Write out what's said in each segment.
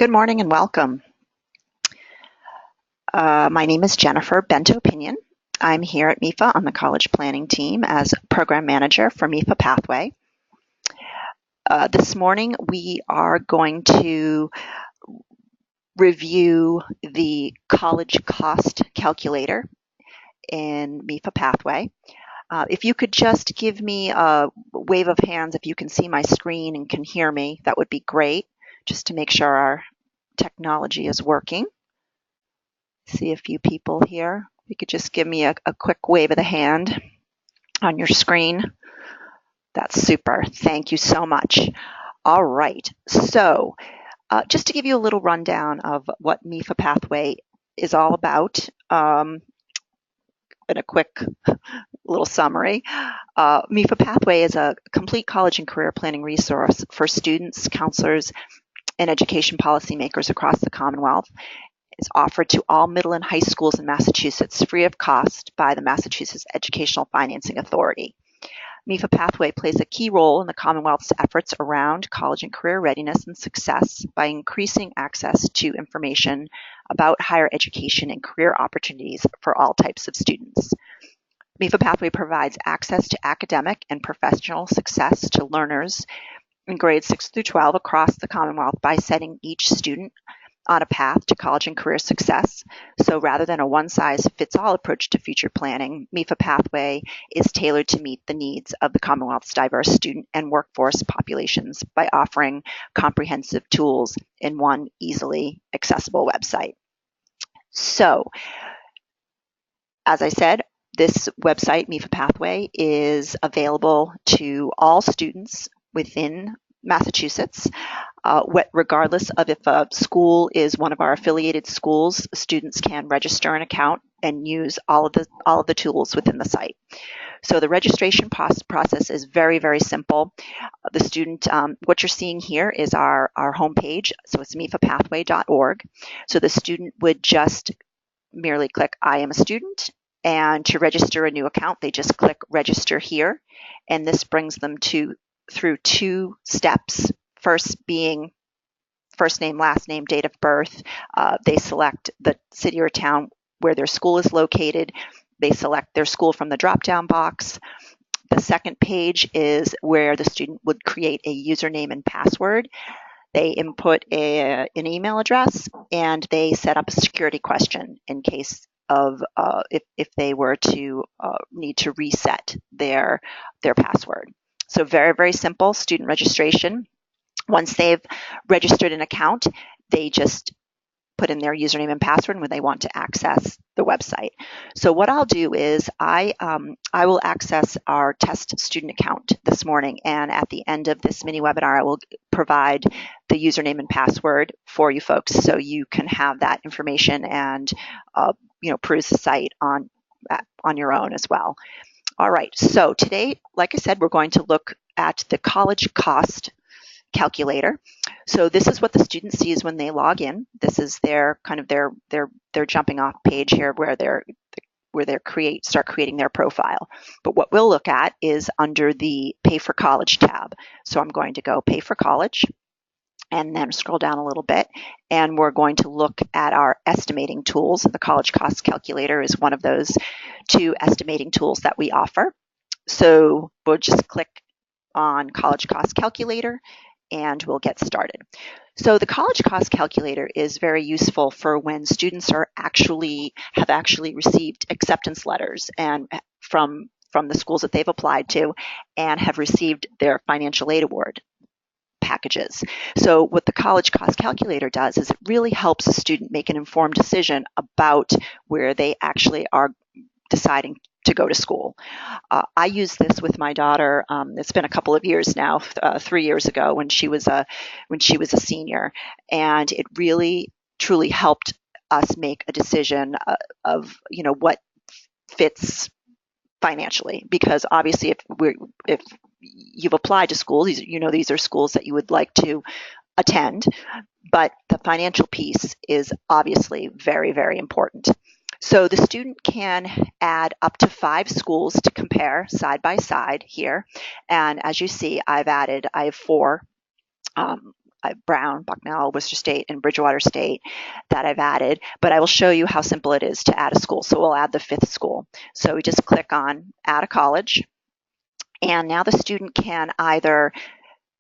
Good morning and welcome. My name is Jennifer Bento-Pinion. I'm here at MEFA on the college planning team as program manager for MEFA Pathway. This morning we are going to review the college cost calculator in MEFA Pathway. If you could just give me a wave of hands if you can see my screen and can hear me, that would be great, just to make sure our technology is working. See a few people here. You could just give me a quick wave of the hand on your screen. That's super. Thank you so much. All right. So just to give you a little rundown of what MEFA Pathway is all about, in a quick little summary, MEFA Pathway is a complete college and career planning resource for students, counselors, and education policymakers across the Commonwealth. It's offered to all middle and high schools in Massachusetts free of cost by the Massachusetts Educational Financing Authority. MEFA Pathway plays a key role in the Commonwealth's efforts around college and career readiness and success by increasing access to information about higher education and career opportunities for all types of students. MEFA Pathway provides access to academic and professional success to learners in grades 6 through 12 across the Commonwealth by setting each student on a path to college and career success. So rather than a one-size-fits-all approach to future planning, MEFA Pathway is tailored to meet the needs of the Commonwealth's diverse student and workforce populations by offering comprehensive tools in one easily accessible website. So, as I said, this website, MEFA Pathway, is available to all students within Massachusetts. Regardless of if a school is one of our affiliated schools, students can register an account and use all of the tools within the site. So the registration process is very, very simple. The student, what you're seeing here is our homepage. So it's mefapathway.org. So the student would just merely click I am a student, and to register a new account, they just click register here, and this brings them through two steps. First being first name, last name, date of birth. They select the city or town where their school is located. They select their school from the drop-down box. The second page is where the student would create a username and password. They input an email address, and they set up a security question in case of if they were to need to reset their password. So very, very simple student registration. Once they've registered an account, they just put in their username and password when they want to access the website. So what I'll do is I will access our test student account this morning, and at the end of this mini webinar, I will provide the username and password for you folks so you can have that information and peruse the site on your own as well. All right, so today, like I said, we're going to look at the college cost calculator. So this is what the student sees when they log in. This is their jumping off page here where they start creating their profile. But what we'll look at is under the Pay for College tab. So I'm going to go Pay for College and then scroll down a little bit, and we're going to look at our estimating tools. The college cost calculator is one of those two estimating tools that we offer. So we'll just click on College Cost Calculator and we'll get started. So the college cost calculator is very useful for when students have actually received acceptance letters and from the schools that they've applied to and have received their financial aid award packages. So what the college cost calculator does is it really helps a student make an informed decision about where they actually are deciding to go to school. I use this with my daughter. It's been a couple of years now, 3 years ago when she was a senior, and it really truly helped us make a decision of what fits financially, because obviously if you've applied to schools, these are schools that you would like to attend, but the financial piece is obviously very, very important. So the student can add up to 5 schools to compare side by side here. And as you see, I have 4 Brown, Bucknell, Worcester State, and Bridgewater State that I've added, but I will show you how simple it is to add a school. So we'll add the 5th school. So we just click on Add a College, and now the student can either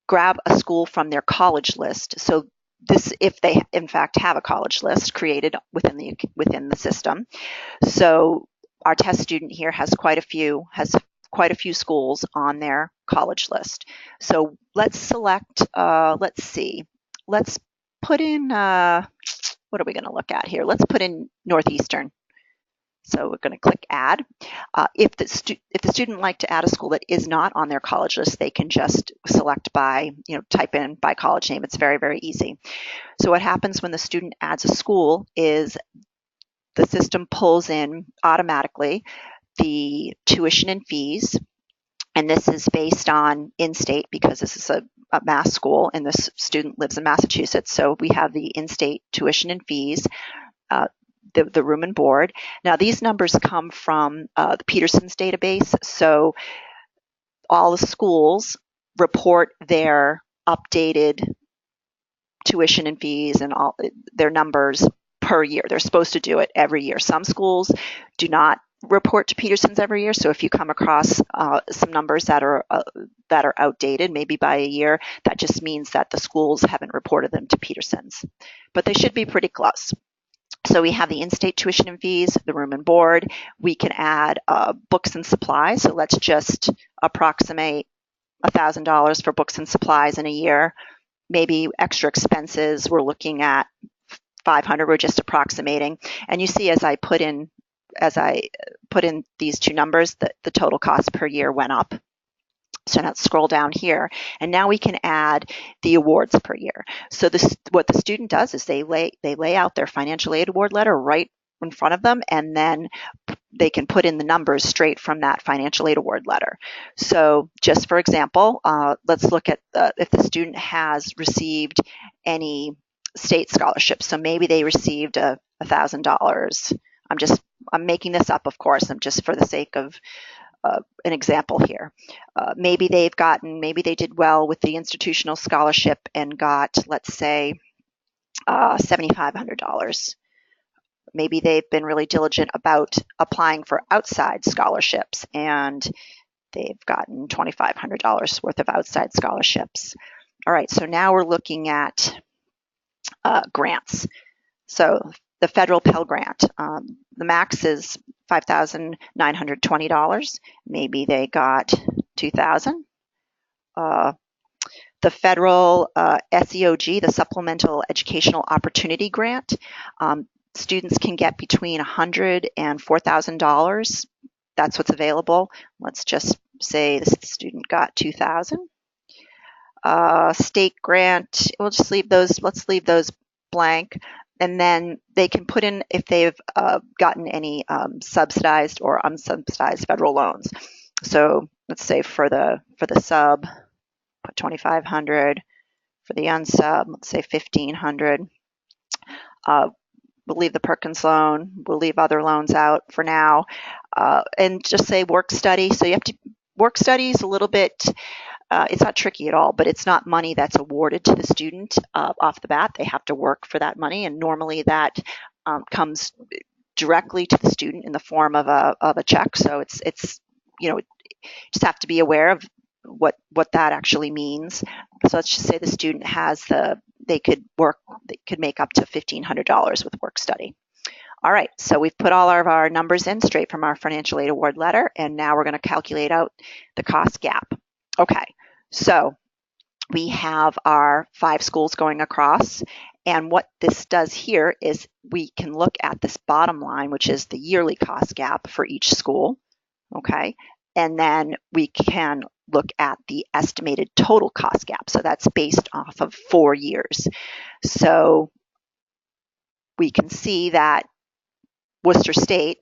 grab a school from their college list. So this, if they in fact have a college list created within the system. So our test student here has quite a few schools on their college list. So let's select, let's see, let's put in, what are we going to look at here? Let's put in Northeastern. So we're going to click Add. If the student would like to add a school that is not on their college list, they can just select by, type in by college name. It's very, very easy. So what happens when the student adds a school is the system pulls in automatically the tuition and fees, and this is based on in-state because this is a Mass school and this student lives in Massachusetts. So we have the in-state tuition and fees, the room and board. Now these numbers come from the Peterson's database. So all the schools report their updated tuition and fees and all their numbers per year. They're supposed to do it every year. Some schools do not report to Peterson's every year. So if you come across some numbers that are outdated, maybe by a year, that just means that the schools haven't reported them to Peterson's. But they should be pretty close. So we have the in-state tuition and fees, the room and board. We can add books and supplies. So let's just approximate $1,000 for books and supplies in a year. Maybe extra expenses, we're looking at $500. We're just approximating. And you see, as I put in these two numbers, the total cost per year went up. So now let's scroll down here, and now we can add the awards per year. So what the student does is they lay out their financial aid award letter right in front of them, and then they can put in the numbers straight from that financial aid award letter. So just for example, let's look at if the student has received any state scholarships. So maybe they received $1,000. I'm making this up, of course. I'm just for the sake of an example here. Maybe they did well with the institutional scholarship and got, let's say, $7,500. Maybe they've been really diligent about applying for outside scholarships and they've gotten $2,500 worth of outside scholarships. All right, so now we're looking at grants. So the federal Pell Grant, the max is $5,920. Maybe they got $2,000. The federal SEOG, the Supplemental Educational Opportunity Grant, students can get between $100 and $4,000. That's what's available. Let's just say the student got $2,000. State grant, we'll just leave those. Let's leave those blank. And then they can put in if they've gotten any subsidized or unsubsidized federal loans. So let's say for the sub, put $2,500. For the unsub, let's say $1,500. We'll leave the Perkins loan. We'll leave other loans out for now, and just say work study. So you have to work study is a little bit. It's not tricky at all, but it's not money that's awarded to the student off the bat. They have to work for that money, and normally that comes directly to the student in the form of a check. So it's just have to be aware of what that actually means. So let's just say the student has they could make up to $1,500 with work study. All right, so we've put all of our numbers in straight from our financial aid award letter, and now we're going to calculate out the cost gap. Okay, so we have our 5 schools going across, and what this does here is we can look at this bottom line, which is the yearly cost gap for each school, okay? And then we can look at the estimated total cost gap. So that's based off of 4 years. So we can see that Worcester State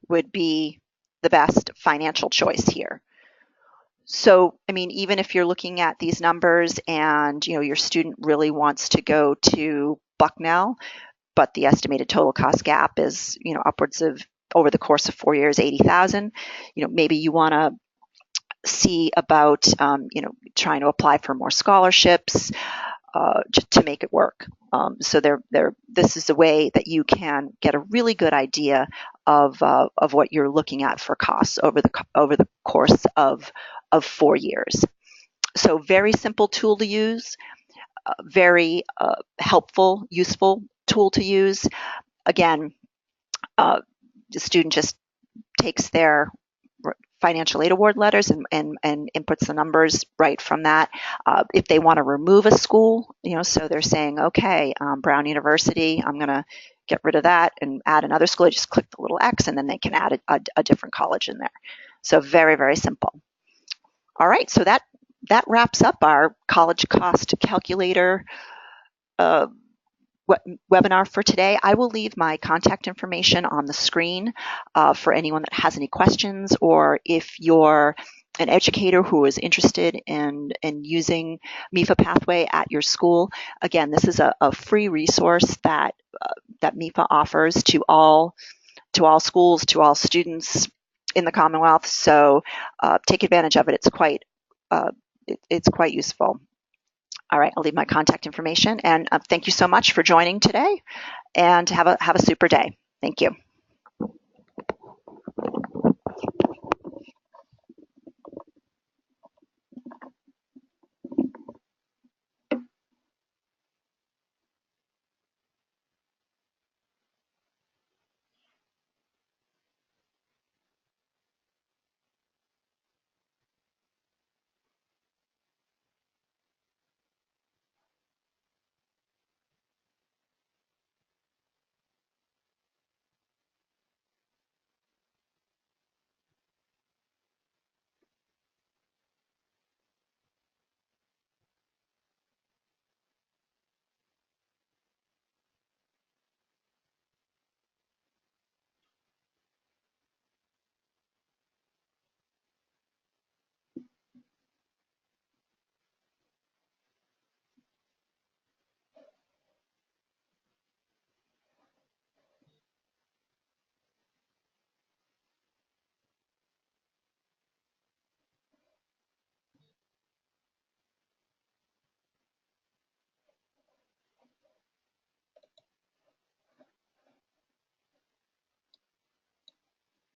would be the best financial choice here. So, I mean, even if you're looking at these numbers and, your student really wants to go to Bucknell, but the estimated total cost gap is, upwards of, over the course of 4 years, $80,000, maybe you want to see about, trying to apply for more scholarships. just to make it work. So this is a way that you can get a really good idea of what you're looking at for costs over the course of 4 years. So very simple tool to use, very helpful, useful tool to use. Again, the student just takes their financial aid award letters and inputs the numbers right from that. If they want to remove a school, so they're saying, okay, Brown University, I'm going to get rid of that and add another school. I just click the little X and then they can add a different college in there. So very, very simple. All right, so that wraps up our college cost calculator webinar for today. I will leave my contact information on the screen for anyone that has any questions, or if you're an educator who is interested in using MEFA Pathway at your school. Again, this is a free resource that MEFA offers to all schools, to all students in the Commonwealth. So take advantage of it. It's quite useful. All right, I'll leave my contact information, and thank you so much for joining today, and have a super day. Thank you.